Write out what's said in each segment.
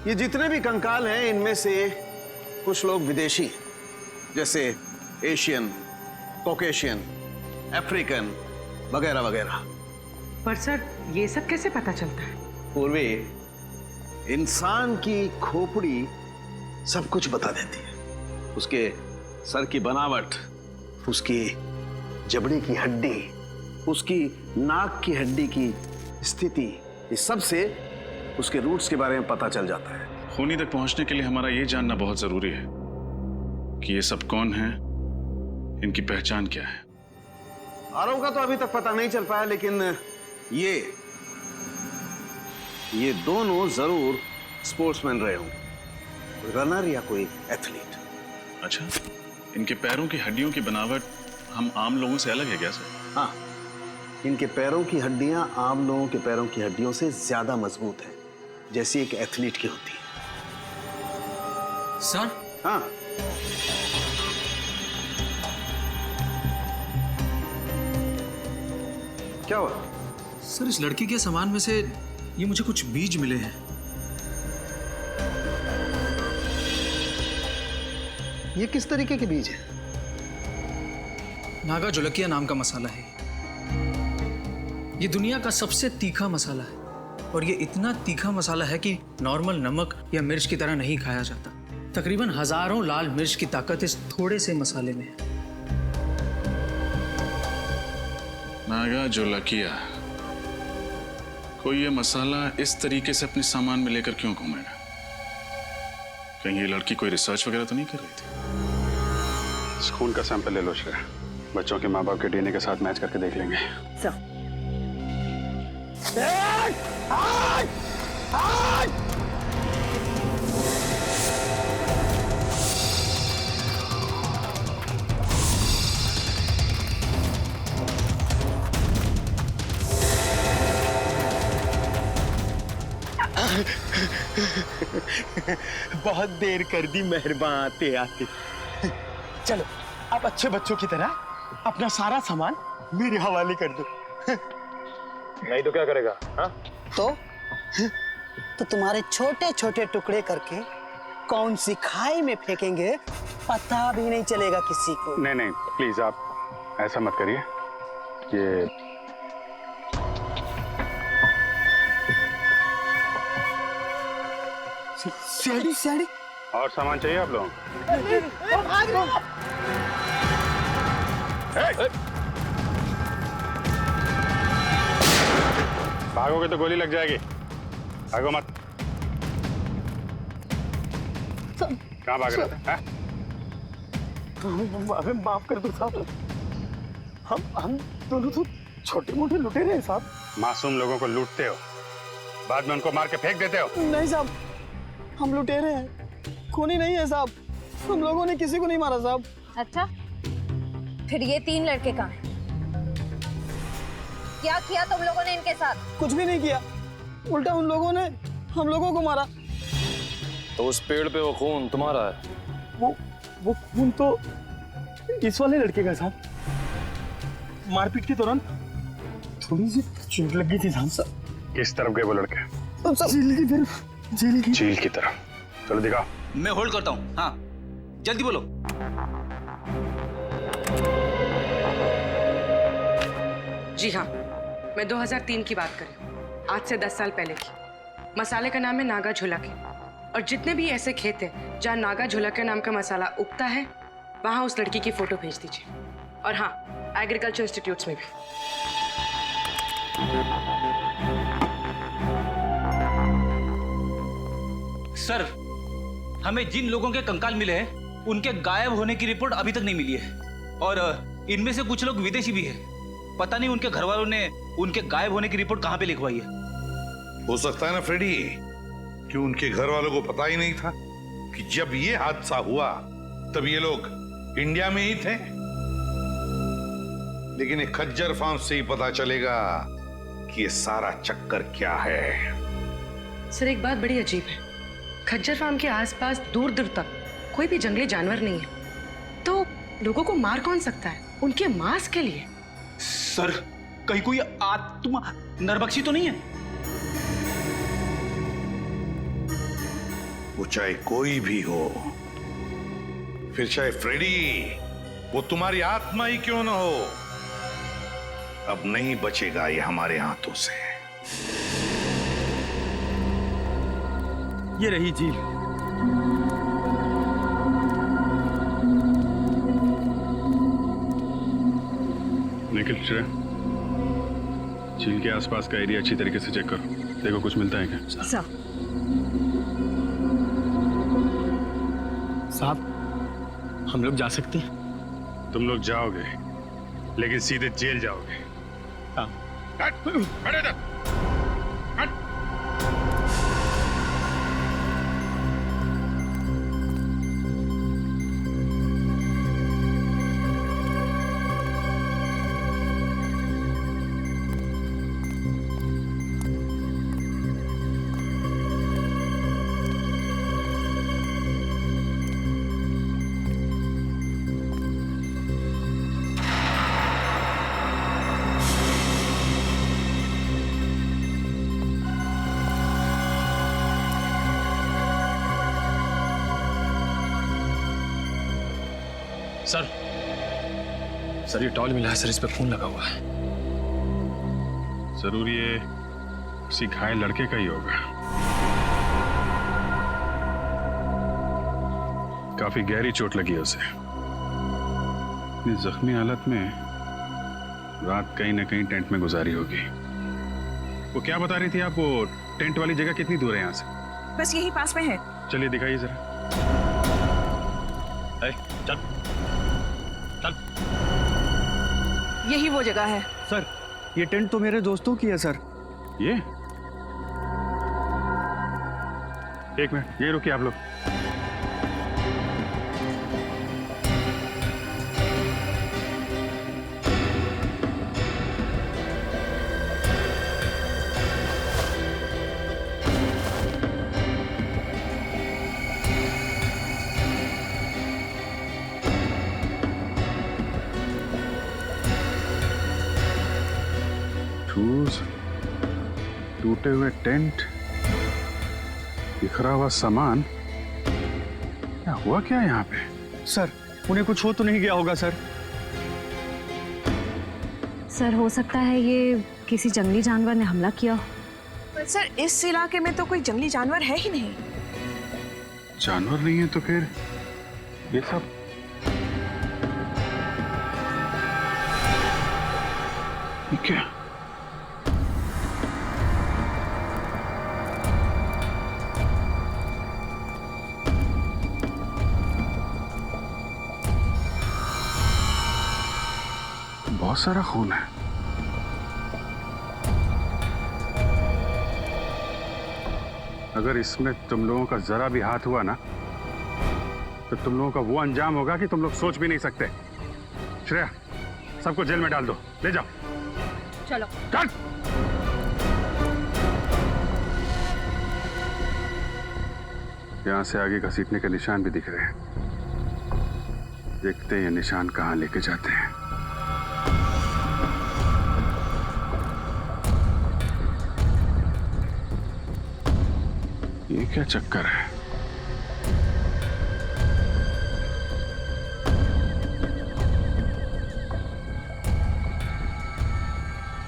ये जितने भी कंकाल हैं इनमें से कुछ लोग विदेशी हैं, जैसे एशियन, कॉकेशियन, अफ्रीकन वगैरह वगैरह। पर सर ये सब कैसे पता चलता है? पूर्वी, इंसान की खोपड़ी सब कुछ बता देती है। उसके सर की बनावट, उसकी जबड़े की हड्डी, उसकी नाक की हड्डी की स्थिति, इस सब से उसके रूट्स के बारे में पता चल जाता है। खूनी तक पहुंचने के लिए हमारा ये जानना बहुत जरूरी है कि ये सब कौन है, इनकी पहचान क्या है। आरव का तो अभी तक पता नहीं चल पाया, लेकिन ये दोनों जरूर स्पोर्ट्समैन रहे होंगे, रनर या कोई एथलीट। अच्छा, इनके पैरों की हड्डियों की बनावट हम आम लोगों से अलग है क्या सर? हाँ, इनके पैरों की हड्डियां आम लोगों के पैरों की हड्डियों से ज्यादा मजबूत है, जैसी एक एथलीट की होती है। सर? हाँ, क्या हुआ? सर इस लड़की के सामान में से ये मुझे कुछ बीज मिले हैं। ये किस तरीके के बीज है? नागा जोलकिया नाम का मसाला है। ये दुनिया का सबसे तीखा मसाला है और ये इतना तीखा मसाला है कि नॉर्मल नमक या मिर्च की तरह नहीं खाया जाता। तकरीबन हजारों लाल मिर्च की ताकत इस थोड़े से मसाले में है। नागा जोलकिया, कोई ये मसाला इस तरीके से अपने सामान में लेकर क्यों घूमेगा? कहीं ये लड़की कोई रिसर्च वगैरह तो नहीं कर रही थी? खून का सैंपल ले लो श्रेया, बच्चों के माँ बाप के डीएनए के साथ मैच करके देख लेंगे। बहुत देर कर दी मेहरबान आते आते। चलो अब अच्छे बच्चों की तरह अपना सारा सामान मेरे हवाले कर दो। नहीं तो क्या करेगा? हाँ? तो तुम्हारे छोटे छोटे टुकड़े करके कौन सी खाई में फेंकेंगे पता भी नहीं चलेगा किसी को। नहीं नहीं प्लीज आप ऐसा मत करिए। ये सीढ़ी सीढ़ी और सामान चाहिए आप लोगों को? भागोगे तो गोली लग जाएगी, भागो मत। कहाँ भाग रहे थे? हमें माफ कर दो साहब, हम दोनों तो छोटे मोटे लुटेरे हैं साहब। मासूम लोगों को लूटते हो, बाद में उनको मार के फेंक देते हो। नहीं साहब, हम लुटेरे हैं, खूनी नहीं है साहब। हम लोगों ने किसी को नहीं मारा साहब। अच्छा, फिर ये 3 लड़के कहाँ हैं? क्या किया तुम लोगों ने इनके साथ? कुछ भी नहीं किया, उल्टा उन लोगों ने हम लोगों को मारा। तो उस पेड़ पे वो खून तुम्हारा है? वो खून तो इस वाले लड़के का साहब। मारपीट के दौरान थोड़ी सी चोट लगी थी साहब। किस तरफ गए वो लड़के? जेल की तरफ। झील की तरफ। चलो दिखाओ। मैं होल्ड करता हूँ। हाँ जल्दी बोलो। जी हाँ, मैं 2003 की बात कर रही हूँ, आज से 10 साल पहले की। मसाले का नाम है नागा झोलकिया, और जितने भी ऐसे खेत हैं जहाँ नागा झोलकिया नाम का मसाला उगता है, वहाँ उस लड़की की फोटो भेज दीजिए। और हाँ, एग्रीकल्चर इंस्टीट्यूट्स में भी। सर, हमें जिन लोगों के कंकाल मिले हैं उनके गायब होने की रिपोर्ट अभी तक नहीं मिली है, और इनमें से कुछ लोग विदेशी भी हैं। पता नहीं उनके घर वालों ने उनके गायब होने की रिपोर्ट कहाँ पे लिखवाई है। हो सकता है ना फ्रेडी कि उनके घर वालों को पता ही नहीं था कि जब ये हादसा हुआ तब ये लोग इंडिया में ही थे। लेकिन एक खज्जर फार्म से ही पता चलेगा कि ये सारा चक्कर क्या है। सर एक बात बड़ी अजीब है, खज्जर फार्म के आसपास दूर दूर तक कोई भी जंगली जानवर नहीं है, तो लोगों को मार कौन सकता है उनके मांस के लिए? सर कहीं कोई आत्मा नरबक्षी तो नहीं है? वो चाहे कोई भी हो, फिर चाहे फ्रेडी, वो तुम्हारी आत्मा ही क्यों ना हो, अब नहीं बचेगा ये हमारे हाथों से। ये रही झील। निखिल, श्रेया, झील के आसपास का एरिया अच्छी तरीके से चेक करो, देखो कुछ मिलता है क्या। साहब, हम लोग जा सकते हैं? तुम लोग जाओगे, लेकिन सीधे जेल जाओगे। हाँ। खड़े रह। सर ये टॉल मिला है सर, इस पे खून लगा हुआ है। जरूर ये किसी घायल लड़के का ही होगा। काफी गहरी चोट लगी है उसे। इतनी जख्मी हालत में रात कहीं ना कहीं टेंट में गुजारी होगी। वो क्या बता रही थी आप, वो टेंट वाली जगह कितनी दूर है यहाँ से? बस यही पास में है। चलिए दिखाइए जरा। चल चल। यही वो जगह है। सर, ये टेंट तो मेरे दोस्तों की है सर। ये एक मिनट, ये रुकिए आप लोग। टूटे हुए टेंट, बिखरा हुआ सामान, क्या हुआ क्या यहाँ पे? सर, उन्हें कुछ हो तो नहीं गया होगा सर? सर हो सकता है ये किसी जंगली जानवर ने हमला किया हो। पर सर इस इलाके में तो कोई जंगली जानवर है ही नहीं। जानवर नहीं है तो फिर ये सब? ये क्या? बहुत सारा खून है। अगर इसमें तुम लोगों का जरा भी हाथ हुआ ना, तो तुम लोगों का वो अंजाम होगा कि तुम लोग सोच भी नहीं सकते। श्रेया, सबको जेल में डाल दो, ले जाओ। चलो चल। यहां से आगे घसीटने के निशान भी दिख रहे हैं। देखते हैं ये निशान कहां लेके जाते हैं। ये क्या चक्कर है?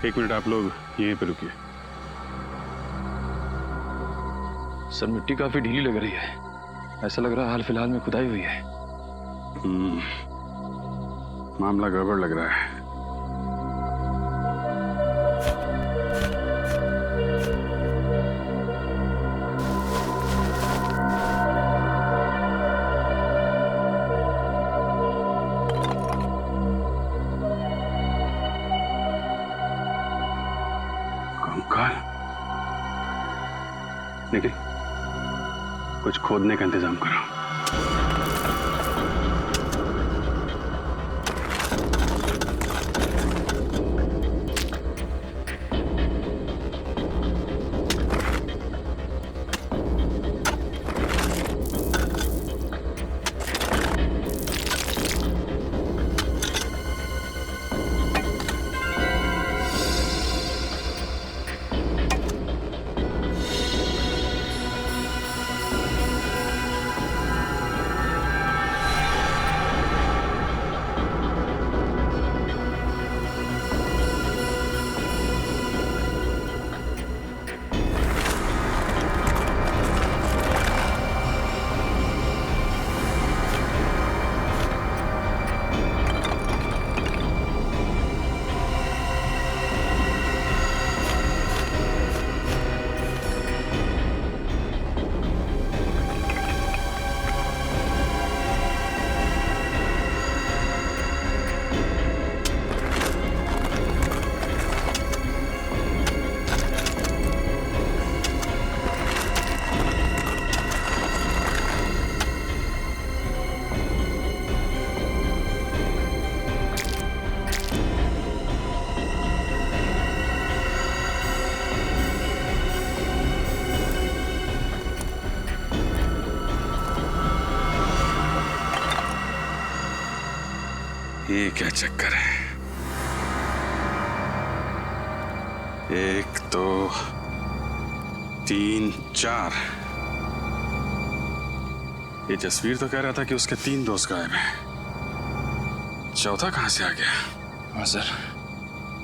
एक मिनट, आप लोग यहीं पे रुकिए। सर मिट्टी काफी ढीली लग रही है, ऐसा लग रहा है हाल फिलहाल में खुदाई हुई है। मामला गड़बड़ लग रहा है। निखिल, कुछ खोदने का इंतजाम करो। ये क्या चक्कर है? 1 2 3 4। ये जसवीर तो कह रहा था कि उसके 3 दोस्त गायब हैं। चौथा कहां से आ गया? हाँ सर,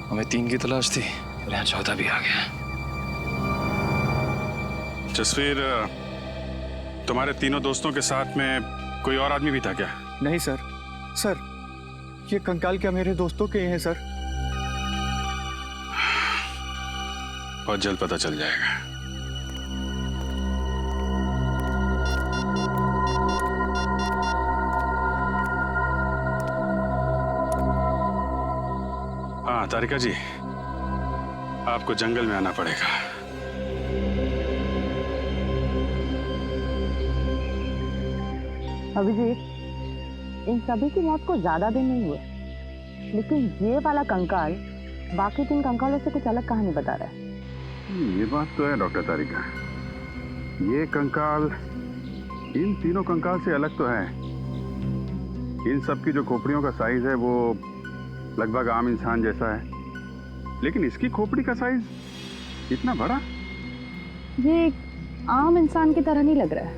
हमें 3 की तलाश थी और यहाँ चौथा भी आ गया। जसवीर, तुम्हारे तीनों दोस्तों के साथ में कोई और आदमी भी था क्या? नहीं सर, सर ये कंकाल क्या मेरे दोस्तों के हैं सर? बहुत जल्द पता चल जाएगा। हाँ तारिका जी, आपको जंगल में आना पड़ेगा। अभिजीत, इन सभी की मौत को ज्यादा दिन नहीं हुए, लेकिन ये वाला कंकाल बाकी 3 कंकालों से कुछ अलग कहानी बता रहा है। ये बात तो है डॉक्टर तारिका, ये कंकाल इन तीनों कंकाल से अलग तो है। इन सब की जो खोपड़ियों का साइज है वो लगभग आम इंसान जैसा है, लेकिन इसकी खोपड़ी का साइज इतना बड़ा। ये आम इंसान की तरह नहीं लग रहा है।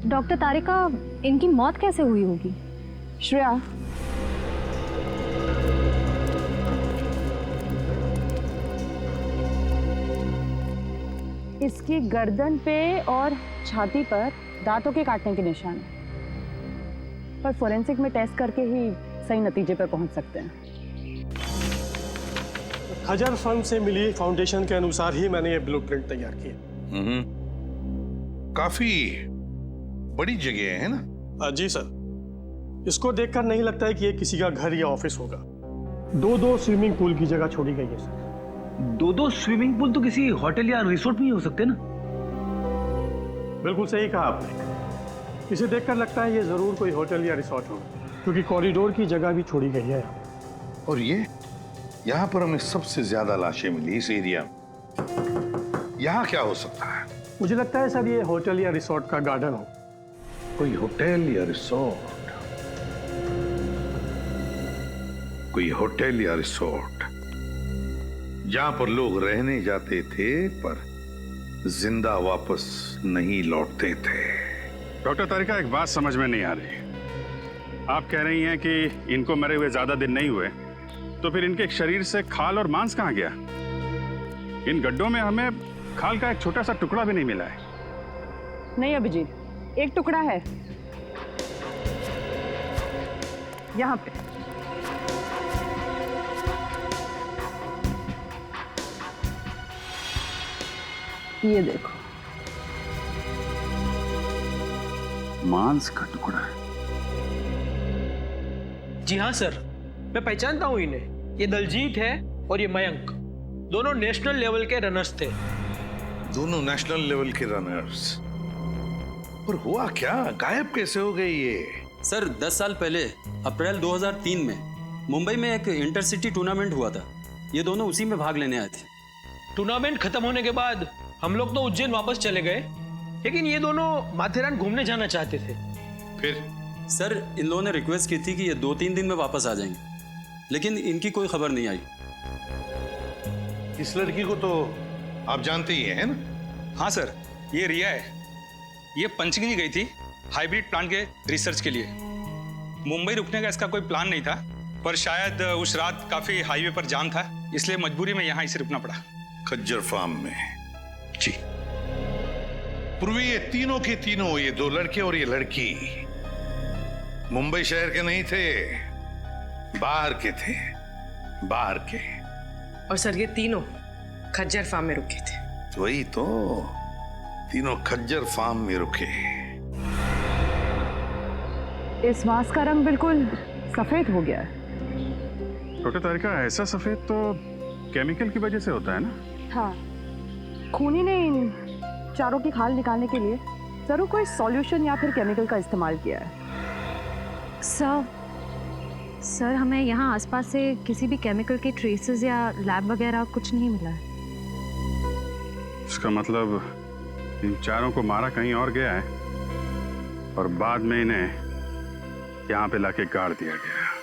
डॉक्टर तारिका, इनकी मौत कैसे हुई होगी? श्रेया, इसकी गर्दन पे और छाती पर दांतों के काटने के निशान हैं, पर फोरेंसिक में टेस्ट करके ही सही नतीजे पर पहुंच सकते हैं। खजर फर्म से मिली फाउंडेशन के अनुसार ही मैंने ये ब्लूप्रिंट तैयार किया। काफी बड़ी जगह है ना? जी सर, इसको देखकर नहीं लगता है कि ये किसी का घर या ऑफिस होगा। 2 स्विमिंग पूल की जगह छोड़ी गई है सर। 2 स्विमिंग पूल तो किसी होटल या रिसोर्ट में ही हो सकते ना? बिल्कुल सही कहा आपने। इसे देखकर लगता है ये जरूर कोई होटल या रिसोर्ट होगा, क्योंकि कॉरिडोर की जगह भी छोड़ी गई है। और ये यहाँ पर हमें सबसे ज्यादा लाशें मिली इस एरिया में। यहाँ क्या हो सकता है? मुझे लगता है सर ये होटल या रिसोर्ट का गार्डन हो। कोई होटल या रिसोर्ट, कोई होटल या रिसोर्ट जहां पर लोग रहने जाते थे पर जिंदा वापस नहीं लौटते थे। डॉक्टर तारिका, एक बात समझ में नहीं आ रही। आप कह रही हैं कि इनको मरे हुए ज्यादा दिन नहीं हुए, तो फिर इनके शरीर से खाल और मांस कहाँ गया? इन गड्ढों में हमें खाल का एक छोटा सा टुकड़ा भी नहीं मिला है। नहीं अभिजीत, एक टुकड़ा है यहाँ पे। ये देखो, मांस का टुकड़ा है। जी हाँ सर, मैं पहचानता हूँ इन्हें। ये दलजीत है और ये मयंक, दोनों नेशनल लेवल के रनर्स थे। दोनों नेशनल लेवल के रनर्स? पर हुआ क्या? गायब कैसे हो गए ये? सर 10 साल पहले अप्रैल 2003 में मुंबई में एक इंटरसिटी टूर्नामेंट हुआ था। ये दोनों उसी में भाग लेने आए थे। टूर्नामेंट खत्म होने के बाद हम लोग तो उज्जैन वापस चले गए, लेकिन ये दोनों माथेरान घूमने जाना चाहते थे। फिर? सर इन लोगों ने रिक्वेस्ट की थी कि ये 2-3 दिन में वापस आ जाएंगे, लेकिन इनकी कोई खबर नहीं आई। इस लड़की को तो आप जानते ही हैं ना? हाँ सर, ये रिया है। ये पंचगनी गई थी हाइब्रिड प्लांट के रिसर्च के लिए। मुंबई रुकने का इसका कोई प्लान नहीं था, पर शायद उस रात काफी हाईवे पर जाम था, इसलिए मजबूरी में यहाँ इसे रुकना पड़ा। खज्जर फार्म में? जी। पूर्वी ये तीनों के तीनों, ये 2 लड़के और ये लड़की मुंबई शहर के नहीं थे, बाहर के थे, बाहर के। और सर ये तीनों खज्जर फार्म में रुके थे। वही तो, तीनों खज्जर फार्म में रुके। इस मांस का रंग बिल्कुल सफेद हो गया है। डॉक्टर तारिका, ऐसा सफेद तो केमिकल की वजह से होता है ना? हाँ, खूनी ने इन चारों की खाल निकालने के लिए जरूर कोई सॉल्यूशन या फिर केमिकल का इस्तेमाल किया है। सर हमें यहाँ आसपास से किसी भी केमिकल के ट्रेसेस या लैब वगैरह कुछ नहीं मिला है। इसका मतलब इन चारों को मारा कहीं और गया है और बाद में इन्हें यहाँ पे लाके गाड़ दिया गया।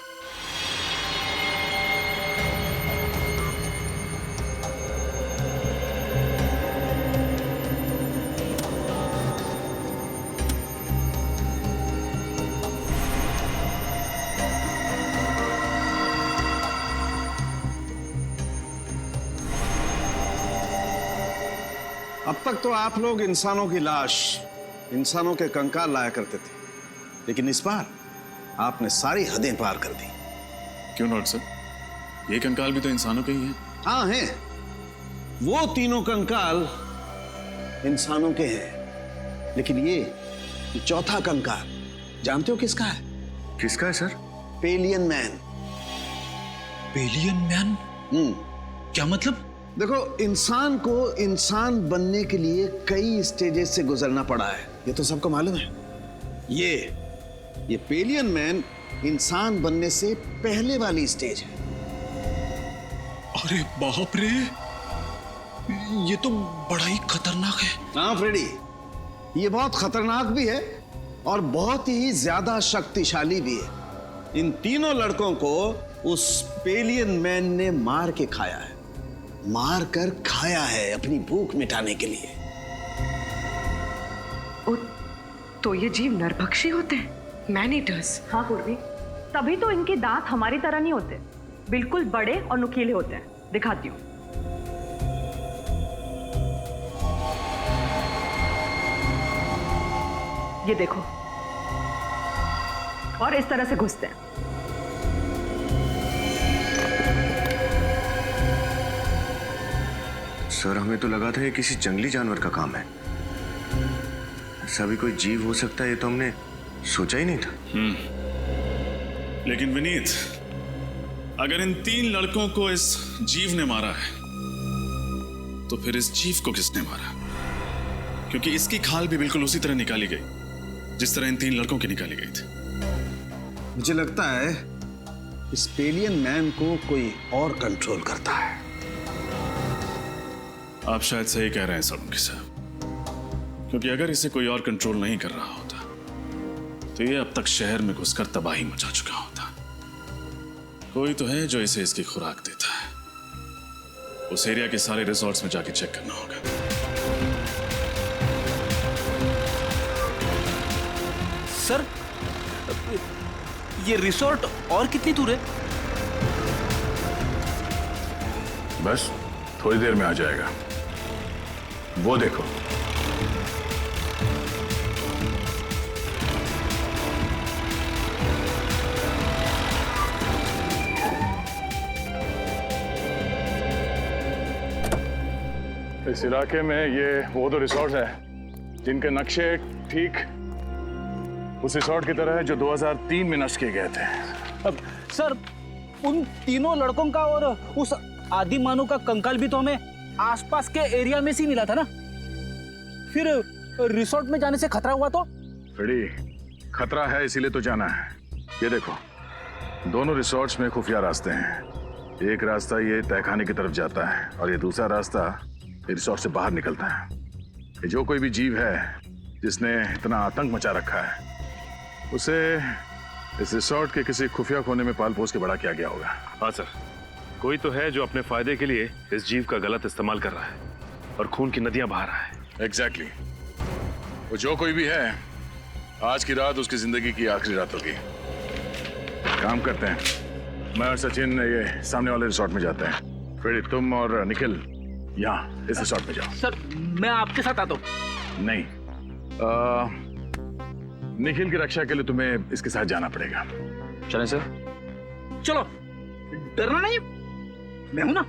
अब तक तो आप लोग इंसानों की लाश, इंसानों के कंकाल लाया करते थे, लेकिन इस बार आपने सारी हदें पार कर दी। क्यों नॉट सर? ये कंकाल भी तो इंसानों के ही हैं। हाँ हैं। वो तीनों कंकाल इंसानों के हैं, लेकिन ये चौथा कंकाल जानते हो किसका है? किसका है sir? Pavilion man. Pavilion man? क्या मतलब? देखो, इंसान को इंसान बनने के लिए कई स्टेजेस से गुजरना पड़ा है, ये तो सबको मालूम है। ये पेलियन मैन इंसान बनने से पहले वाली स्टेज है। अरे बाप रे, ये तो बड़ा ही खतरनाक है। हाँ फ्रेडी, ये बहुत खतरनाक भी है और बहुत ही ज्यादा शक्तिशाली भी है। इन तीनों लड़कों को उस पेलियन मैन ने मार के खाया है, मार कर खाया है अपनी भूख मिटाने के लिए। तो ये जीव नरभक्षी होते हैं, मैन ईटर्स। हाँ पूर्वी, तभी तो इनके दांत हमारी तरह नहीं होते, बिल्कुल बड़े और नुकीले होते हैं। दिखाती हूँ। ये देखो, और इस तरह से घुसते हैं। सर, हमें तो लगा था ये किसी जंगली जानवर का काम है। ऐसा भी कोई जीव हो सकता है, ये तो हमने सोचा ही नहीं था। लेकिन विनीत, अगर इन 3 लड़कों को इस जीव ने मारा है, तो फिर इस जीव को किसने मारा? क्योंकि इसकी खाल भी बिल्कुल उसी तरह निकाली गई जिस तरह इन 3 लड़कों की निकाली गई थी। मुझे लगता है इस पेलियन मैन को कोई और कंट्रोल करता है। आप शायद सही कह रहे हैं सोलंकी साहब, क्योंकि अगर इसे कोई और कंट्रोल नहीं कर रहा होता तो ये अब तक शहर में घुसकर तबाही मचा चुका होता। कोई तो है जो इसे इसकी खुराक देता है। उस एरिया के सारे रिसोर्ट्स में जाके चेक करना होगा। सर, ये रिसोर्ट और कितनी दूर है? बस थोड़ी देर में आ जाएगा, वो देखो। इस इलाके में ये वो दो रिसोर्ट हैं जिनके नक्शे ठीक उस रिसोर्ट की तरह है जो 2003 में नष्ट किए गए थे। अब सर, उन तीनों लड़कों का और उस आदि मानव का कंकाल भी तो हमें आसपास के एरिया में से मिला था ना। फिर रिसोर्ट में जाने से खतरा हुआ तो? बड़ी खतरा है, इसीलिए तो जाना है। ये देखो, दोनों रिसोर्ट्स में खुफिया रास्ते हैं। एक रास्ता ये तहखाने की तरफ जाता है और ये दूसरा रास्ता रिसोर्ट से बाहर निकलता है। ये जो कोई भी जीव है जिसने इतना आतंक मचा रखा है, उसे इस रिसोर्ट के किसी खुफिया कोने में पाल पोस के बड़ा किया गया होगा। हाँ सर, कोई तो है जो अपने फायदे के लिए इस जीव का गलत इस्तेमाल कर रहा है और खून की नदियां बहा रहा है। एग्जैक्टली। वो जो कोई भी है, आज की रात उसकी जिंदगी की आखिरी रात होगी। काम करते हैं, मैं और सचिन ये सामने वाले रिसोर्ट में जाते हैं। फिर तुम और निखिल यहाँ इस रिसोर्ट में जाओ। सर, मैं आपके साथ आता हूँ। नहीं, निखिल की रक्षा के लिए तुम्हें इसके साथ जाना पड़ेगा। चलें सर? चलो, डरना नहीं, मैं हूं ना।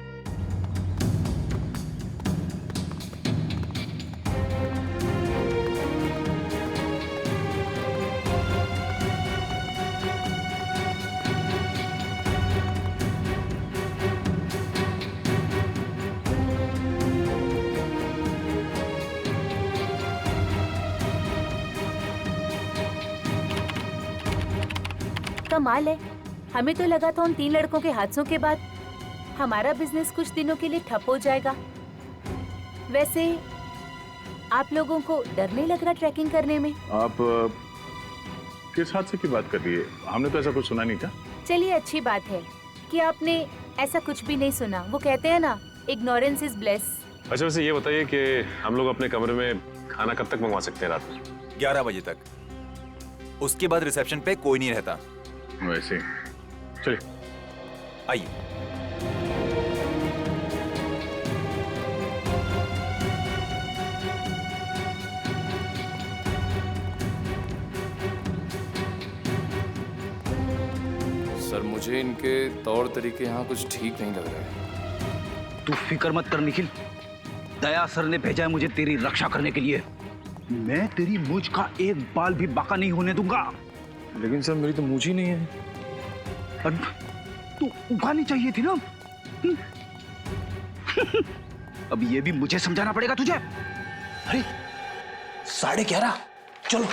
कमाल है, हमें तो लगा था उन 3 लड़कों के हादसों के बाद हमारा बिजनेस कुछ दिनों के लिए ठप हो जाएगा। वैसे आप लोगों को डर नहीं लग रहा ट्रैकिंग करने में? आप किस हादसे की बात कर रही है? हमने तो ऐसा कुछ सुना नहीं था। चलिए, अच्छी बात है कि आपने ऐसा कुछ भी नहीं सुना। वो कहते हैं ना, इग्नोरेंस इज ब्लेस। अच्छा, वैसे ये बताइए कि हम लोग अपने कमरे में खाना कब तक मंगवा सकते हैं? रात में 11 बजे तक। उसके बाद रिसेप्शन पे कोई नहीं रहता। वैसे चलिए, आइए। सर मुझे इनके तौर तरीके यहाँ कुछ ठीक नहीं लग रहे हैं। तू फिक्र मत कर निखिल, दया सर ने भेजा है मुझे तेरी रक्षा करने के लिए। मैं तेरी मूंछ का एक बाल भी बाका नहीं होने दूंगा। लेकिन सर मेरी तो मूंछ ही नहीं है। तू उगानी चाहिए थी ना। अब ये भी मुझे समझाना पड़ेगा तुझे। अरे 11:30, चलो।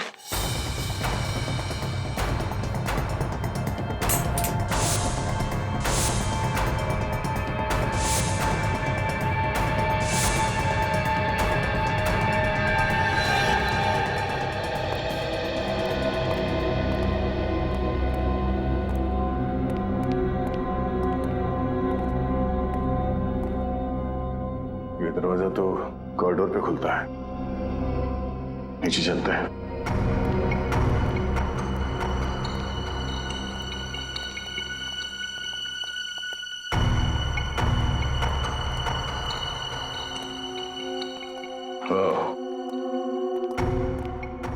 दरवाजा तो कॉरिडोर पे खुलता है, नीचे चलते हैं।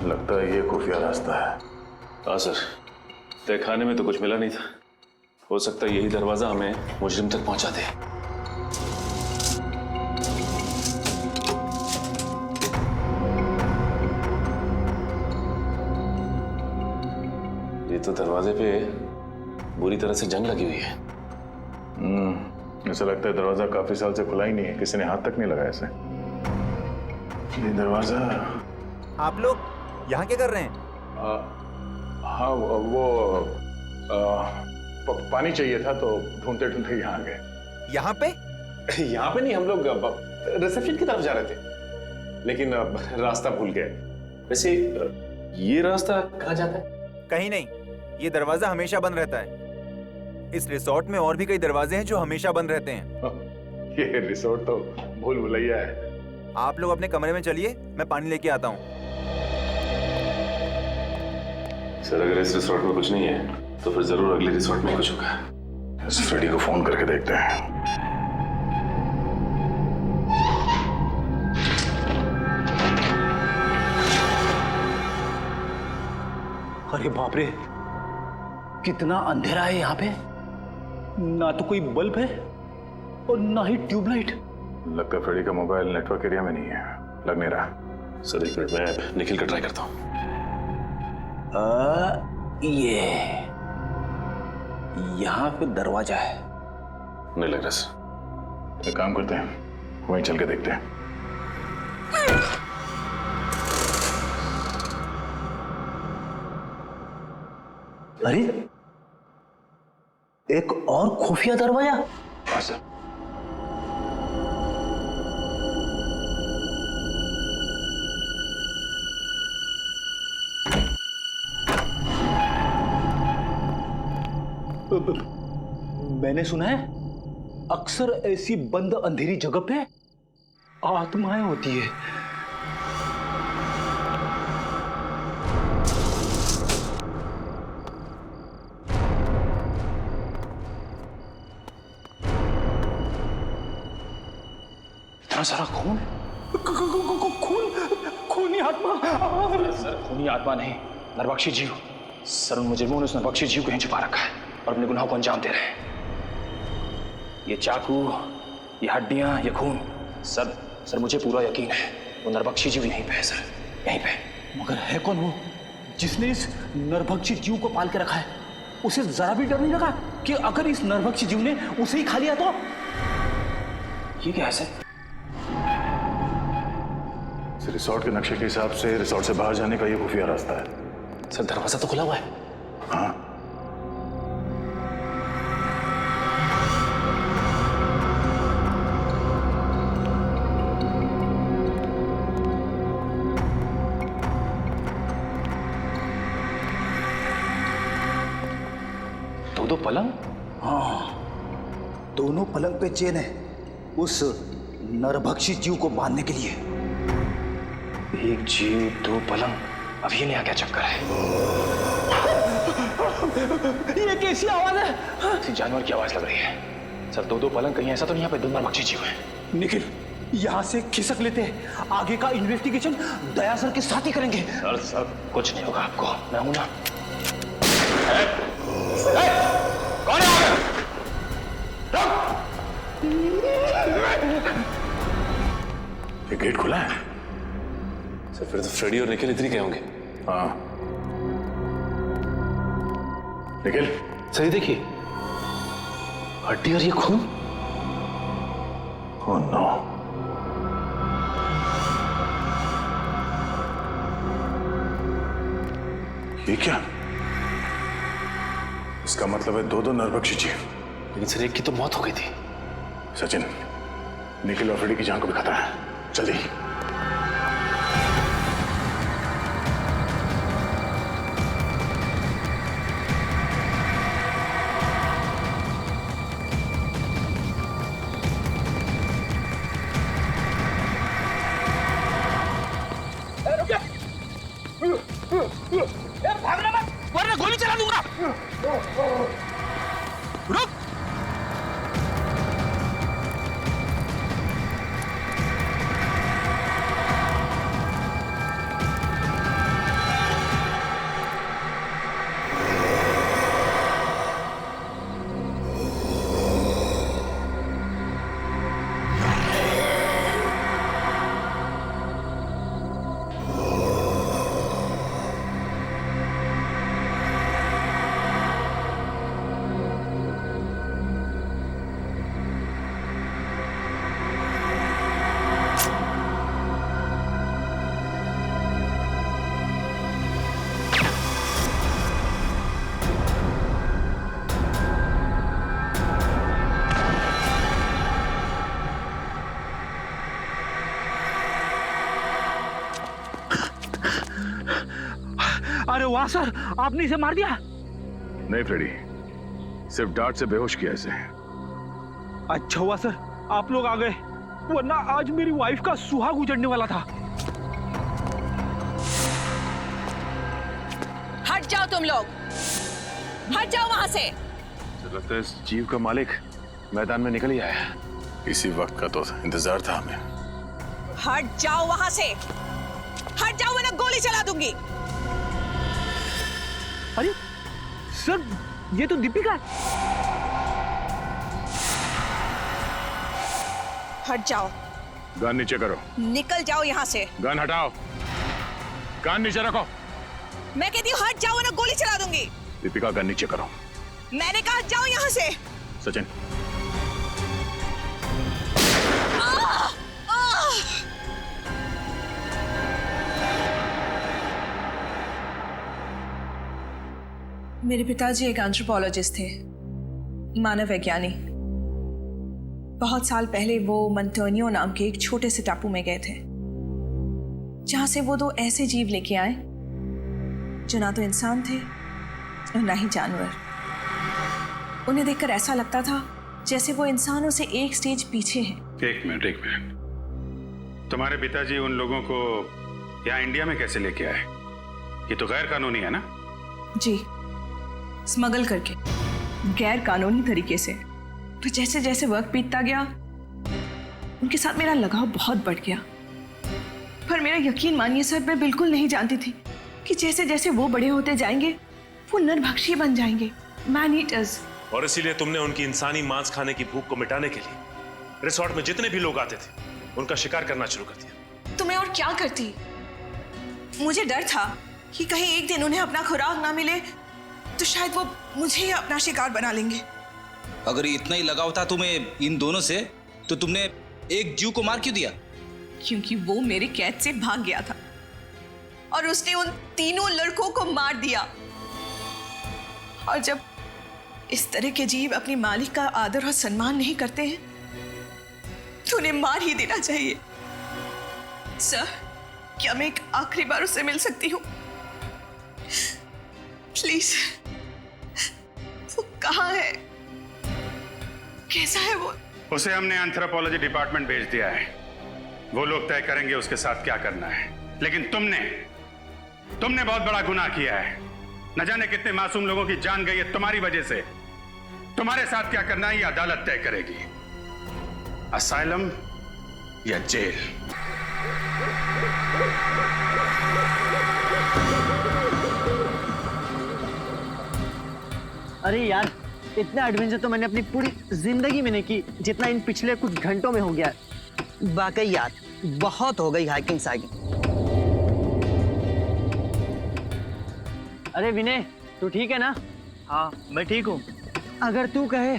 लगता है ये खुफिया रास्ता है। हाँ सर, तहखाने में तो कुछ मिला नहीं था। हो सकता है यही दरवाजा हमें मुजरिम तक पहुंचा दे। तो दरवाजे पे बुरी तरह से जंग लगी हुई है। ऐसा लगता है दरवाजा काफी साल से खुला ही नहीं है, किसी ने हाथ तक नहीं लगाया इसे। ये दरवाजा। आप लोग यहाँ क्या कर रहे हैं? हाँ वो पानी चाहिए था तो ढूंढते ढूंढते यहाँ आ गए। यहाँ पे? यहाँ पे नहीं, हम लोग रिसेप्शन की तरफ जा रहे थे, लेकिन रास्ता भूल गए। वैसे ये रास्ता कहाँ जाता है? कहीं नहीं, ये दरवाजा हमेशा बंद रहता है। इस रिसोर्ट में और भी कई दरवाजे हैं जो हमेशा बंद रहते हैं। ये रिसोर्ट तो भूल भुलैया है। आप लोग अपने कमरे में चलिए, मैं पानी लेके आता हूँ। सर अगर इस रिसोर्ट में कुछ नहीं है तो फिर जरूर अगले रिसोर्ट में कुछ होगा। इस फ्रेडी को फोन करके देखते हैं। अरे बाप रे, कितना अंधेरा है यहाँ पे। ना तो कोई बल्ब है और ना ही ट्यूबलाइट। लगता है फ्रेडी का मोबाइल नेटवर्क एरिया में नहीं है, लग नहीं रहा। सर एक मिनट, मैं निखिल का ट्राई करता हूँ। ये यहाँ पे दरवाजा है। नहीं लग रहा सर। एक काम करते हैं, वहीं चल के देखते हैं। अरे एक और खुफिया दरवाजा। हाँ सर। मैंने सुना है अक्सर ऐसी बंद अंधेरी जगह पे आत्माएं होती है। सारा खून, खूनी आत्मा। सर खूनी आत्मा नहीं, नरबख्शी जीव। सर उन मुजरिमों ने उस नरबख्शी जीव को यहीं छुपा रखा है और अपने गुनाहों को अंजाम दे रहे हैं। ये चाकू, ये हड्डियां, ये खून, सर मुझे पूरा यकीन है वो नरबख्शी जीव यहीं पे है सर, यहीं पे। मगर है कौन वो जिसने इस नरभक्षी जीव को पाल के रखा है? उसे जरा भी डर नहीं लगा कि अगर इस नरभक्षी जीव ने उसे ही खा लिया तो? ये क्या है सर? रिसोर्ट के नक्शे के हिसाब से रिसोर्ट से बाहर जाने का ये खुफिया रास्ता है। सर दरवाजा तो खुला हुआ है। हाँ दो पलंग? हाँ, दोनों पलंग पे चेन है उस नरभक्षी जीव को बांधने के लिए। एक जीव दो पलंग, अब ये नया क्या चक्कर है? ये कैसी आवाज है? किसी जानवर की आवाज लग रही है। सर दो पलंग, कहीं ऐसा तो नहीं यहाँ पे दो नरभक्षी जीव है? निखिल यहाँ से खिसक लेते हैं, आगे का इन्वेस्टिगेशन दया सर के साथ ही करेंगे। सर कुछ नहीं होगा आपको, मैं हूं ना। कौन है? ये गेट खुला है सर, फिर तो फ्रेडी और निखिल इधर ही गए होंगे। हाँ निखिल सही देखिए, हड्डी और ये खून। ओह नो, ये क्या? इसका मतलब है दो नरभक्षी जीव। लेकिन सर एक की तो मौत हो गई थी। सचिन, निखिल और फ्रेडी की जान को भी खतरा है, जल्दी। भागना मत, वरना गोली चला दूंगा। रुक। अरे वाह सर, आपने इसे मार दिया। नहीं फ्रेडी, सिर्फ डांट से बेहोश किया इसे। अच्छा हुआ सर आप लोग आ गए, वरना आज मेरी वाइफ का सुहाग उजड़ने वाला था। हट जाओ तुम लोग, हट जाओ वहां से। लगता है इस जीव का मालिक मैदान में निकल ही आया। इसी वक्त का तो इंतजार था हमें। हट जाओ वहां से, हट जाओ वरना गोली चला दूंगी। अरे सर, ये तो दीपिका है। हट जाओ। गन नीचे करो। निकल जाओ यहाँ से। गन हटाओ, गन नीचे रखो। मैं कहती हूँ हट जाओ वरना गोली चला दूंगी। दीपिका गन नीचे करो। मैंने कहा हट जाओ यहाँ से। सचिन, मेरे पिताजी एक एंथ्रोपोलॉजिस्ट थे, मानव वैज्ञानी। बहुत साल पहले वो मंटोनियो नाम के एक छोटे से टापू में गए थे, जहां से वो दो ऐसे जीव लेके आए जो ना तो इंसान थे और ना ही जानवर। उन्हें देखकर ऐसा लगता था जैसे वो इंसानों से एक स्टेज पीछे हैं। एक मिनट। तुम्हारे पिताजी उन लोगों को यहाँ इंडिया में कैसे लेके आए? ये तो गैर कानूनी है ना? जी, स्मगल करके, गैर कानूनी तरीके से। तो जैसे जैसे वक्त बीतता गया, उनके साथ मेरा लगाव बहुत बढ़ गया। पर मेरा यकीन मानिए सर, मैं बिल्कुल नहीं जानती थी कि जैसे जैसे वो बड़े होते जाएंगे, वो नरभक्षी बन जाएंगे, मैन ईटर्स। और इसीलिए तुमने उनकी इंसानी मांस खाने की भूख को मिटाने के लिए रिसोर्ट में जितने भी लोग आते थे, उनका शिकार करना शुरू कर दिया। तो मैं और क्या करती? मुझे डर था कि कहीं एक दिन उन्हें अपना खुराक ना मिले तो शायद वो मुझे ही अपना शिकार बना लेंगे। अगर इतना ही लगाव था तुम्हें इन दोनों से, तो तुमने एक जीव को मार क्यों दिया? क्योंकि वो मेरे कैद से भाग गया था और उसने उन तीनों लड़कों को मार दिया। और जब इस तरह के जीव अपने मालिक का आदर और सम्मान नहीं करते हैं, तो उन्हें मार ही देना चाहिए। सर, क्या मैं एक आखिरी बार उससे मिल सकती हूँ? प्लीज। वो कहाँ है? कैसा है वो? उसे हमने एंथ्रोपोलॉजी डिपार्टमेंट भेज दिया है। वो लोग तय करेंगे उसके साथ क्या करना है। लेकिन तुमने बहुत बड़ा गुनाह किया है। न जाने कितने मासूम लोगों की जान गई है तुम्हारी वजह से। तुम्हारे साथ क्या करना है ये अदालत तय करेगी। असाइलम या जेल। अरे यार, इतना एडवेंचर तो मैंने अपनी पूरी जिंदगी में नहीं की जितना इन पिछले कुछ घंटों में हो गया। वाकई यार बहुत हो गई हाइकिंग साइकिंग। अरे विनय, तू ठीक है ना? हाँ मैं ठीक हूँ। अगर तू कहे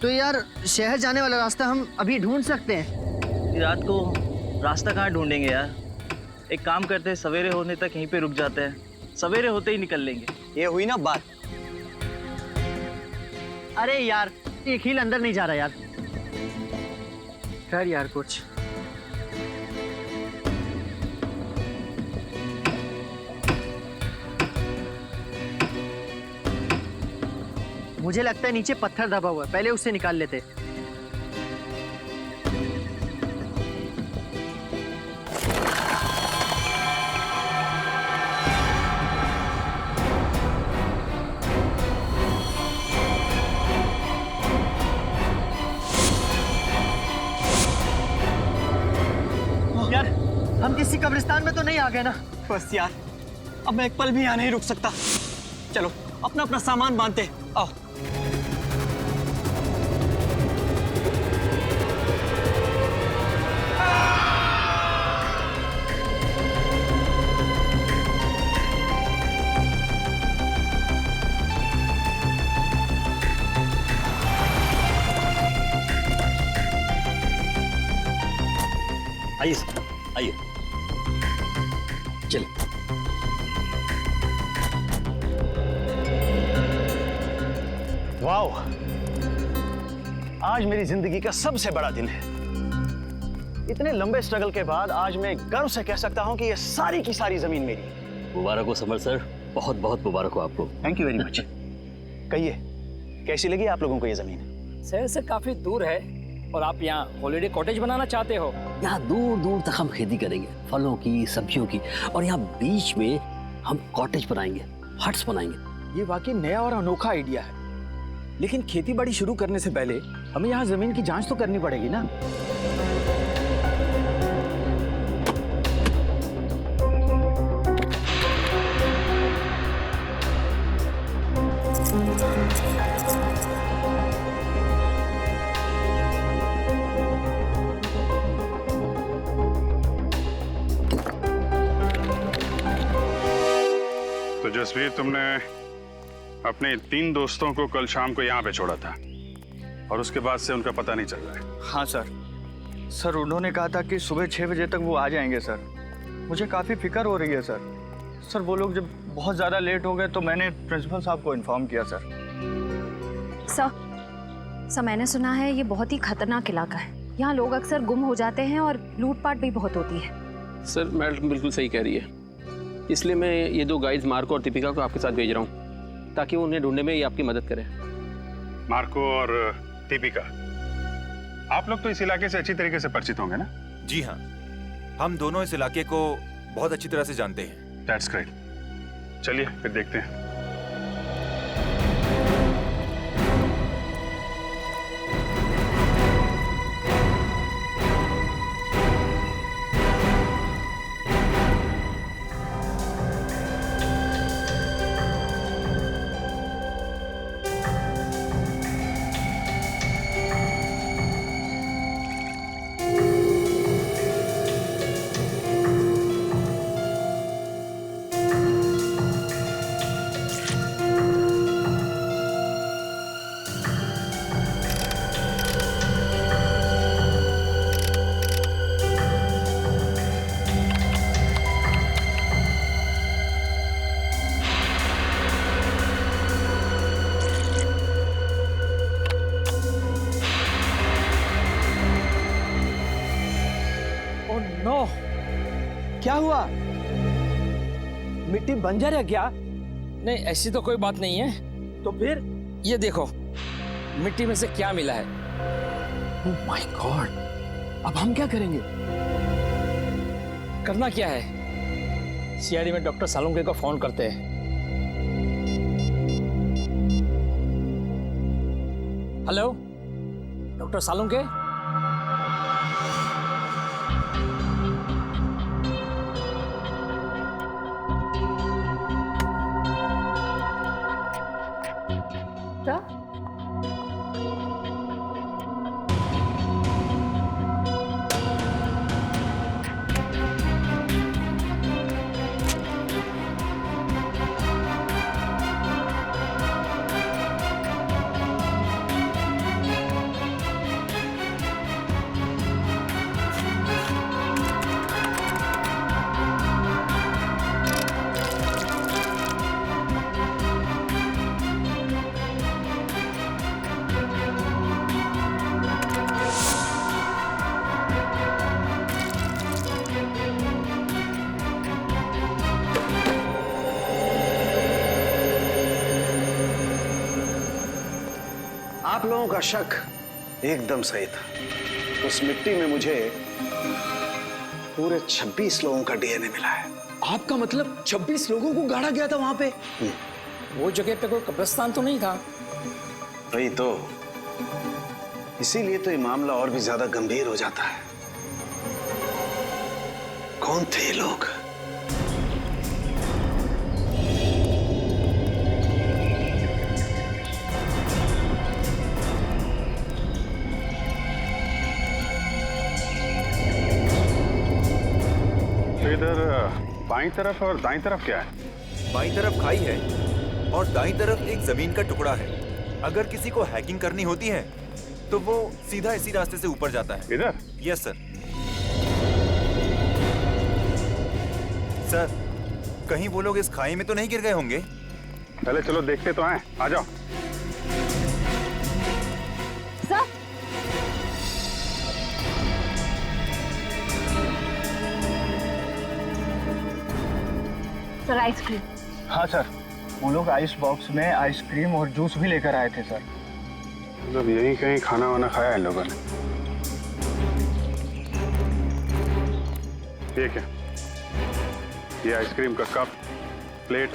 तो यार शहर जाने वाला रास्ता हम अभी ढूंढ सकते हैं। रात को रास्ता कहाँ ढूंढेंगे यार? एक काम करते हैं, सवेरे होने तक यहीं पे रुक जाते हैं, सवेरे होते ही निकल लेंगे। ये हुई ना बात। अरे यार एक हील अंदर नहीं जा रहा यार। खैर यार कुछ मुझे लगता है नीचे पत्थर दबा हुआ है, पहले उससे निकाल लेते। यार हम किसी कब्रिस्तान में तो नहीं आ गए ना? बस यार अब मैं एक पल भी यहाँ नहीं रुक सकता। चलो अपना अपना सामान बांधते, आओ। आइए सर, आइए चलिए। वाओ, आज मेरी जिंदगी का सबसे बड़ा दिन है। इतने लंबे स्ट्रगल के बाद आज मैं गर्व से कह सकता हूं कि ये सारी की सारी जमीन मेरी है। मुबारक हो समर सर, बहुत बहुत मुबारक हो आपको। Thank you very much. कहिए कैसी लगी आप लोगों को ये जमीन? शहर से काफी दूर है और आप यहाँ हॉलिडे कॉटेज बनाना चाहते हो? यहाँ दूर दूर तक हम खेती करेंगे, फलों की, सब्जियों की, और यहाँ बीच में हम कॉटेज बनाएंगे, हट्स बनाएंगे। ये वाकई नया और अनोखा आइडिया है, लेकिन खेती बाड़ी शुरू करने से पहले हमें यहाँ जमीन की जांच तो करनी पड़ेगी ना। तो जसवीर, तुमने अपने 3 दोस्तों को कल शाम को यहाँ पे छोड़ा था और उसके बाद से उनका पता नहीं चल रहा है। हाँ सर, उन्होंने कहा था कि सुबह 6 बजे तक वो आ जाएंगे सर। मुझे काफ़ी फिक्र हो रही है सर। वो लोग जब बहुत ज़्यादा लेट हो गए तो मैंने प्रिंसिपल साहब को इन्फॉर्म किया सर। सर मैंने सुना है ये बहुत ही खतरनाक इलाका है। यहाँ लोग अक्सर गुम हो जाते हैं और लूटपाट भी बहुत होती है। सर मैडम बिल्कुल सही कह रही है, इसलिए मैं ये 2 गाइड्स मार्को और दीपिका को आपके साथ भेज रहा हूँ ताकि वो उन्हें ढूंढने में ये आपकी मदद करें। मार्को और दीपिका, आप लोग तो इस इलाके से अच्छी तरीके से परिचित होंगे ना? जी हाँ, हम दोनों इस इलाके को बहुत अच्छी तरह से जानते हैं। That's great. चलिए फिर देखते हैं। नो, क्या हुआ? मिट्टी बंजर है क्या? नहीं, ऐसी तो कोई बात नहीं है। तो फिर ये देखो, मिट्टी में से क्या मिला है। ओह माय गॉड, अब हम क्या करेंगे? करना क्या है, सीआईडी में डॉक्टर सालुंके को फोन करते हैं। Hello doctor Salunke? आप लोगों का शक एकदम सही था। उस मिट्टी में मुझे पूरे 26 लोगों का डीएनए मिला है। आपका मतलब 26 लोगों को गाड़ा गया था वहां पे? वो जगह पे कोई कब्रिस्तान तो नहीं था? वही तो, इसीलिए तो ये मामला और भी ज्यादा गंभीर हो जाता है। कौन थे ये लोग? तो इधर बाईं तरफ और दाईं तरफ क्या है? बाईं तरफ खाई है और दाईं तरफ एक जमीन का टुकड़ा है। अगर किसी को हैकिंग करनी होती है तो वो सीधा इसी रास्ते से ऊपर जाता है। इधर? Yes sir. सर, कहीं वो लोग इस खाई में तो नहीं गिर गए होंगे? पहले चलो देखते तो हैं, आ जाओ। Sir ice cream. हाँ सर, वो लोग आइस बॉक्स में आइसक्रीम और जूस भी लेकर आए थे सर। मतलब यहीं कहीं खाना वाना खाया इन लोगों ने। ठीक है, ये आइसक्रीम का कप, प्लेट,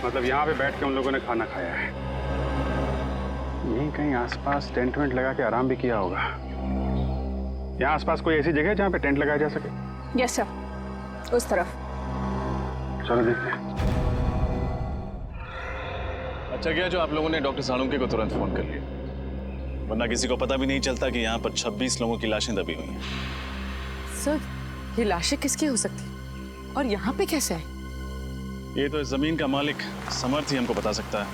मतलब यहाँ पे बैठ के उन लोगों ने खाना खाया है। यहीं कहीं आसपास टेंट वेंट लगा के आराम भी किया होगा। यहाँ आसपास कोई ऐसी जगह है जहाँ पे टेंट लगाया जा सके? यस सर, उस तरफ। चलो देखते हैं। अच्छा किया जो आप लोगों ने डॉक्टर साळुंके को तुरंत फोन कर लिया, वरना किसी को पता भी नहीं चलता कि यहाँ पर 26 लोगों की लाशें दबी हुई हैं। सर, ये लाशें किसकी हो सकती और यहाँ पे कैसे है? ये तो इस जमीन का मालिक समर्थ ही हमको बता सकता है।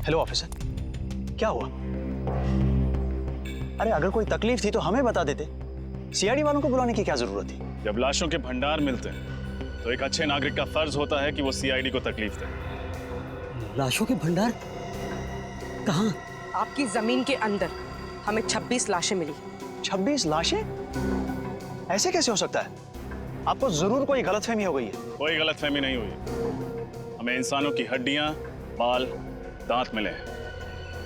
हेलो ऑफिसर, क्या हुआ? अरे अगर कोई तकलीफ थी तो हमें बता देते। सीआईडी वालों को बुलाने की क्या जरूरत थी? जब लाशों के भंडार मिलते हैं तो एक अच्छे नागरिक का फर्ज होता है कि वो सीआईडी को तकलीफ दे। लाशों के भंडार कहाँ? आपकी जमीन के अंदर हमें 26 लाशें मिली। 26 लाशें? ऐसे कैसे हो सकता है? आपको जरूर कोई गलतफहमी हो गई है। कोई गलतफहमी नहीं हुई। हमें इंसानों की हड्डियां, बाल, दांत मिले हैं।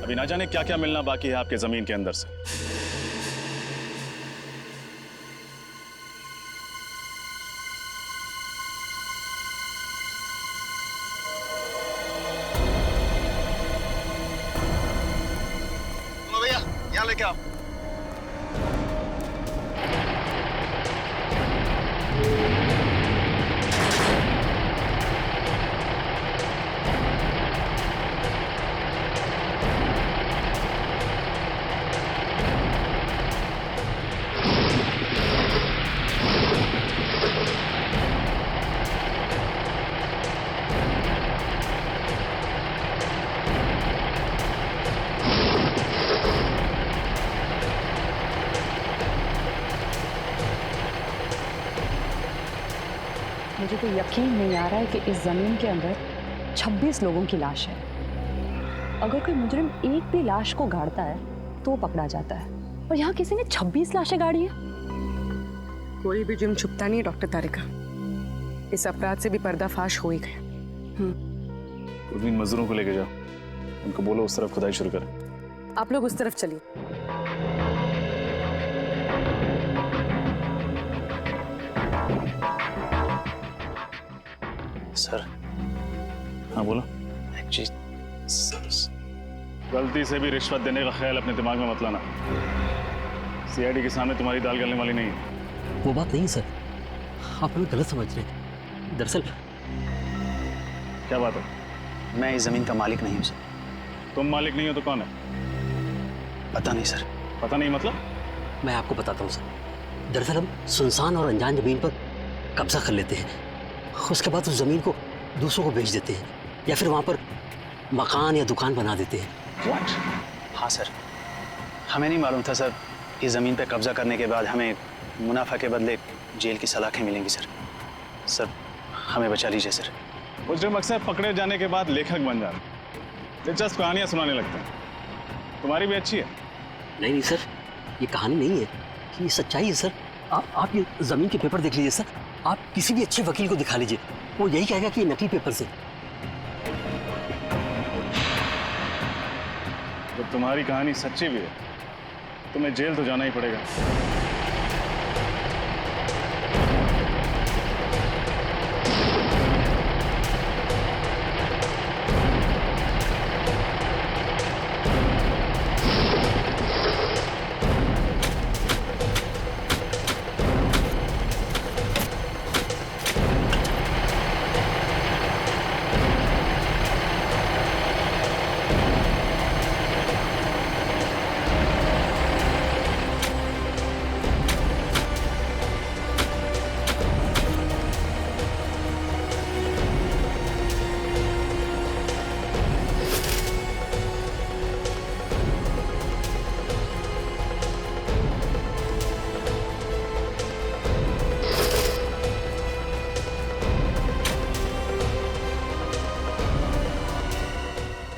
अभी ना जाने क्या क्या मिलना बाकी है आपके जमीन के अंदर से। भैया यहाँ लेके आओ। मुझे तो यकीन नहीं आ रहा है कि इस जमीन के अंदर 26 लोगों की लाश है। अगर कोई मुजरिम एक भी लाश को गाड़ता है तो वो पकड़ा जाता है, और यहाँ किसी ने 26 लाशें गाड़ी है। कोई भी जुर्म छुपता नहीं है डॉक्टर तारिका। इस अपराध से भी पर्दाफाश हो ही गया। उन मजदूरों को लेके जाओ, उनको बोलो उस तरफ खुदाई शुरू करें। आप लोग उस तरफ चलिए। सर, हाँ बोलो। गलती से भी रिश्वत देने का ख्याल अपने दिमाग में मत लाना। सीआईडी के सामने तुम्हारी दाल गलने वाली नहीं है। वो बात नहीं सर, आप हमें गलत समझ रहे हैं। दरअसल क्या बात है? मैं इस जमीन का मालिक नहीं हूँ सर। तुम मालिक नहीं हो तो कौन है? पता नहीं सर। पता नहीं मतलब? मैं आपको बताता हूँ सर। दरअसल हम सुनसान और अनजान जमीन पर कब्जा कर लेते हैं, उसके बाद उस जमीन को दूसरों को बेच देते हैं, या फिर वहाँ पर मकान या दुकान बना देते हैं। What? हाँ सर, हमें नहीं मालूम था सर इस ज़मीन पे कब्जा करने के बाद हमें मुनाफा के बदले जेल की सलाखें मिलेंगी सर। सर हमें बचा लीजिए सर। मुजरिम अक्सर पकड़े जाने के बाद लेखक बन जाते हैं, दिलचस्प कहानियाँ सुनाने लगते हैं। तुम्हारी भी अच्छी है। नहीं नहीं सर, ये कहानी नहीं है, ये सच्चाई है सर। आप ये जमीन के पेपर देख लीजिए सर। आप किसी भी अच्छे वकील को दिखा लीजिए, वो यही कहेगा कि ये नकली पेपर से। जब तुम्हारी कहानी सच्ची भी है, तुम्हें जेल तो जाना ही पड़ेगा।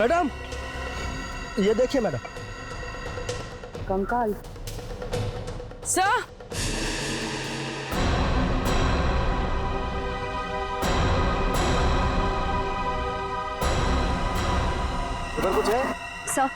मैडम, ये देखिए मैडम। कंकाल। सर, उधर कुछ है? सर,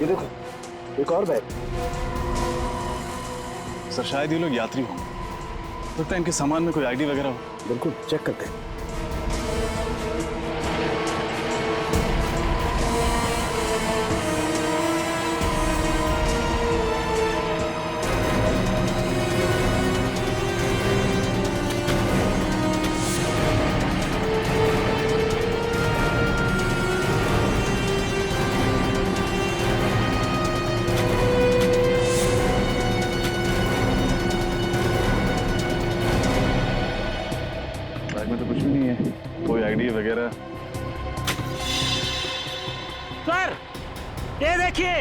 ये देखो, एक और बैग। सर शायद ये लोग यात्री होंगे, लगता है इनके सामान में कोई आईडी वगैरह हो। बिल्कुल, चेक करते हैं। वगैरह। सर, ये देखिए।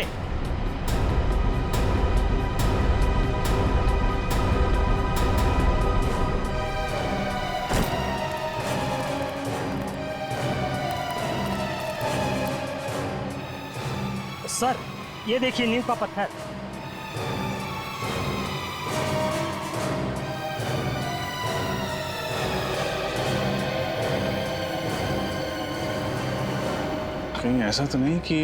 सर, ये देखिए नीम का पत्थर। कहीं ऐसा तो नहीं कि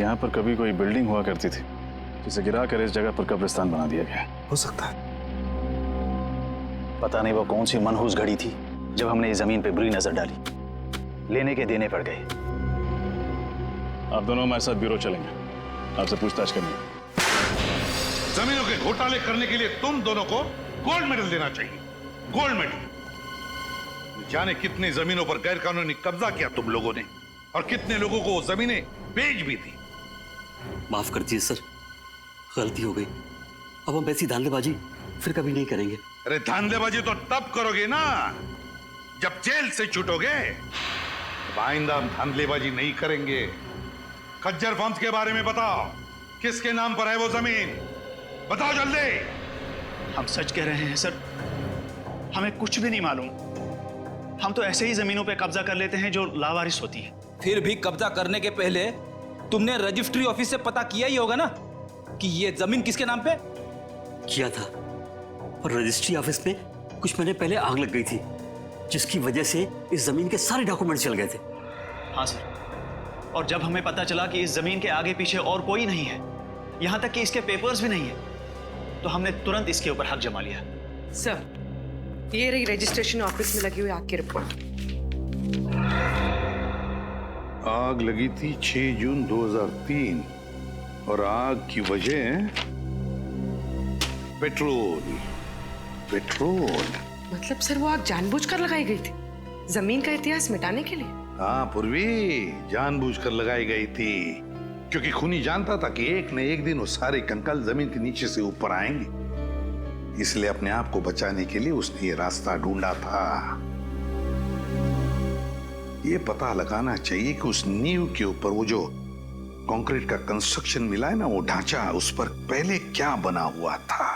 यहाँ पर कभी कोई बिल्डिंग हुआ करती थी जिसे गिरा कर इस जगह पर कब्रिस्तान बना दिया गया? हो सकता है। पता नहीं वो कौन सी मनहूस घड़ी थी जब हमने इस जमीन पे बुरी नजर डाली, लेने के देने पड़ गए। आप दोनों हमारे साथ ब्यूरो चलेंगे, आपसे पूछताछ करनी। जमीनों के घोटाले करने के लिए तुम दोनों को गोल्ड मेडल देना चाहिए, गोल्ड मेडल। जाने कितनी जमीनों पर गैर कानूनी कब्जा किया तुम लोगों ने, और कितने लोगों को जमीनें बेच भी दी। माफ कर दीजिए सर, गलती हो गई। अब हम ऐसी धांधलेबाजी फिर कभी नहीं करेंगे। अरे धांधलेबाजी तो तब करोगे ना जब जेल से छूटोगे। अब आइंदा हम धांधलेबाजी नहीं करेंगे। खज्जर फार्म्स के बारे में बताओ, किसके नाम पर है वो जमीन? बताओ जल्दी। हम सच कह रहे हैं सर, हमें कुछ भी नहीं मालूम। हम तो ऐसे ही जमीनों पे कब्जा कर लेते हैं जो लावारिस होती है। फिर भी कब्जा करने के पहले तुमने रजिस्ट्री ऑफिस से पता किया ही होगा ना कि ये जमीन किसके नाम पे? किया था, और रजिस्ट्री ऑफिस में कुछ महीने पहले आग लग गई थी, जिसकी वजह से इस जमीन के सारे डॉक्यूमेंट चल गए थे। हाँ सर, और जब हमें पता चला कि इस जमीन के आगे पीछे और कोई नहीं है, यहाँ तक कि इसके पेपर्स भी नहीं है, तो हमने तुरंत इसके ऊपर हक जमा लिया। सर, ये रही रजिस्ट्रेशन ऑफिस में लगी हुई आग की रिपोर्ट। आग लगी थी 6 जून 2003 और आग की वजह पेट्रोल। मतलब सर वो आग जानबूझकर लगाई गई थी जमीन का इतिहास मिटाने के लिए? हाँ पूर्वी, जानबूझकर लगाई गई थी, क्योंकि खूनी जानता था कि एक न एक दिन वो सारे कंकाल जमीन के नीचे से ऊपर आएंगे। इसलिए अपने आप को बचाने के लिए उसने ये रास्ता ढूंढा था। ये पता लगाना चाहिए कि उस नींव के ऊपर वो जो कंक्रीट का कंस्ट्रक्शन मिला है ना, वो ढांचा, उस पर पहले क्या बना हुआ था।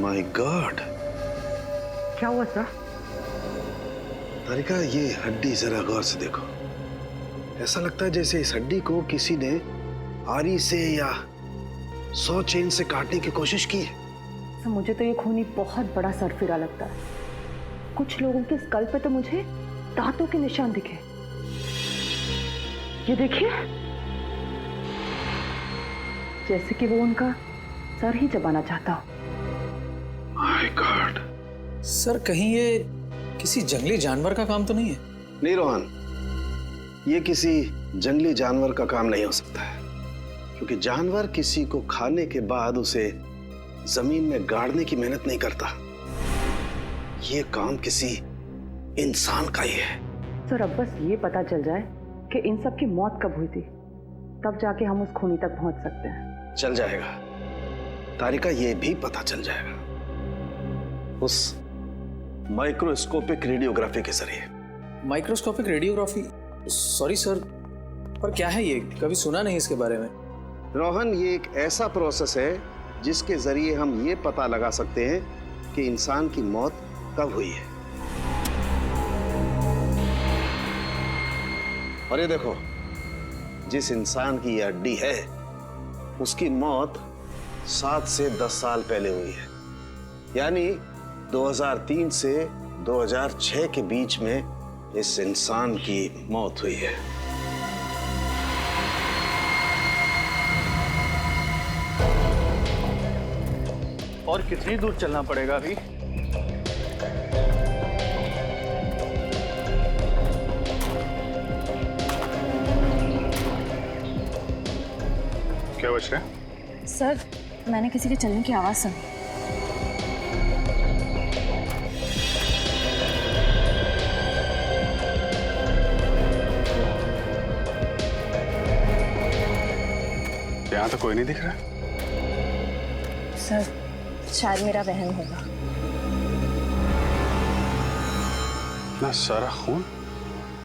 माय गॉड, क्या हुआ सर? तारिका, ये हड्डी जरा गौर से देखो। ऐसा लगता है जैसे इस हड्डी को किसी ने आरी से या 100 चेन से काटने की कोशिश की है। सर, मुझे तो ये खूनी बहुत बड़ा सरफिरा लगता है। कुछ लोगों के स्कल पे तो मुझे दांतों के निशान दिखे। ये देखिए, जैसे कि वो उनका सर ही चबाना चाहता हो। My God. सर, कहीं ये किसी जंगली जानवर का काम तो नहीं है? नहीं रोहन, ये किसी जंगली जानवर का काम नहीं हो सकता है, क्योंकि जानवर किसी को खाने के बाद उसे जमीन में गाड़ने की मेहनत नहीं करता। ये काम किसी इंसान का ही है। सर, अब बस ये पता चल जाए कि इन सब की मौत कब हुई थी, तब जाके हम उस खूनी तक पहुंच सकते हैं। चल जाएगा तारिका, ये भी पता चल जाएगा उस माइक्रोस्कोपिक रेडियोग्राफी के जरिए। Microscopic radiography? सॉरी सर, पर क्या है ये? कभी सुना नहीं इसके बारे में। रोहन, ये एक ऐसा प्रोसेस है जिसके जरिए हम ये पता लगा सकते हैं कि इंसान की मौत कब हुई है। और ये देखो, जिस इंसान की ये हड्डी है, उसकी मौत 7 से 10 साल पहले हुई है, यानी 2003 से 2006 के बीच में इस इंसान की मौत हुई है। और कितनी दूर चलना पड़ेगा अभी? क्या बच रहा है? सर, मैंने किसी के चलने की आवाज सुनी। यहाँ तो कोई नहीं दिख रहा। सर, शायद मेरा वहम होगा। इतना सारा खून?